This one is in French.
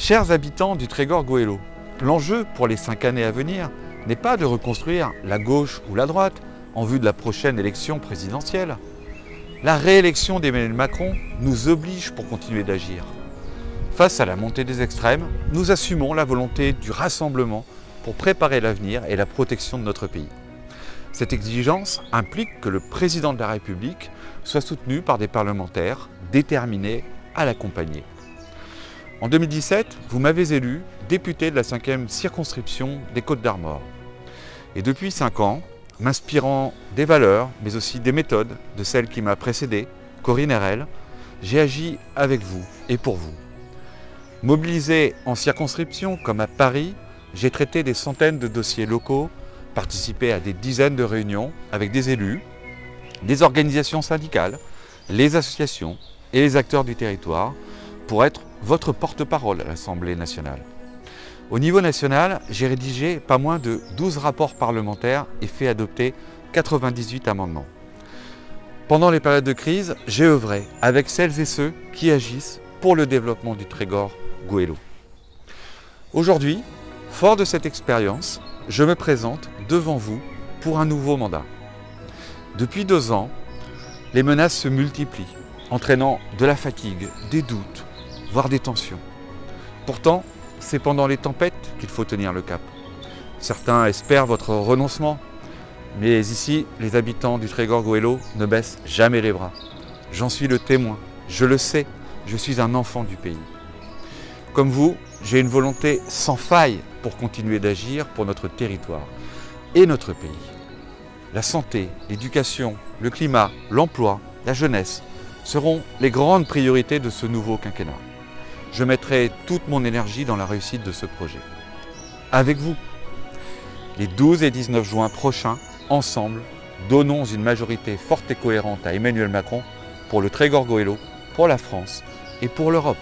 Chers habitants du Trégor Goëlo, l'enjeu pour les 5 années à venir n'est pas de reconstruire la gauche ou la droite en vue de la prochaine élection présidentielle. La réélection d'Emmanuel Macron nous oblige pour continuer d'agir. Face à la montée des extrêmes, nous assumons la volonté du rassemblement pour préparer l'avenir et la protection de notre pays. Cette exigence implique que le président de la République soit soutenu par des parlementaires déterminés à l'accompagner. En 2017, vous m'avez élu député de la 5e circonscription des Côtes-d'Armor. Et depuis 5 ans, m'inspirant des valeurs, mais aussi des méthodes de celle qui m'a précédé, Corinne Herel, j'ai agi avec vous et pour vous. Mobilisé en circonscription comme à Paris, j'ai traité des centaines de dossiers locaux, participé à des dizaines de réunions avec des élus, des organisations syndicales, les associations et les acteurs du territoire pour être votre porte-parole à l'Assemblée nationale. Au niveau national, j'ai rédigé pas moins de 12 rapports parlementaires et fait adopter 98 amendements. Pendant les périodes de crise, j'ai œuvré avec celles et ceux qui agissent pour le développement du Trégor Goëlo. Aujourd'hui, fort de cette expérience, je me présente devant vous pour un nouveau mandat. Depuis 2 ans, les menaces se multiplient, entraînant de la fatigue, des doutes, voire des tensions. Pourtant, c'est pendant les tempêtes qu'il faut tenir le cap. Certains espèrent votre renoncement, mais ici, les habitants du Trégor Goëlo ne baissent jamais les bras. J'en suis le témoin, je le sais, je suis un enfant du pays. Comme vous, j'ai une volonté sans faille pour continuer d'agir pour notre territoire et notre pays. La santé, l'éducation, le climat, l'emploi, la jeunesse seront les grandes priorités de ce nouveau quinquennat. Je mettrai toute mon énergie dans la réussite de ce projet. Avec vous, les 12 et 19 juin prochains, ensemble, donnons une majorité forte et cohérente à Emmanuel Macron pour le Trégor Goëlo, pour la France et pour l'Europe.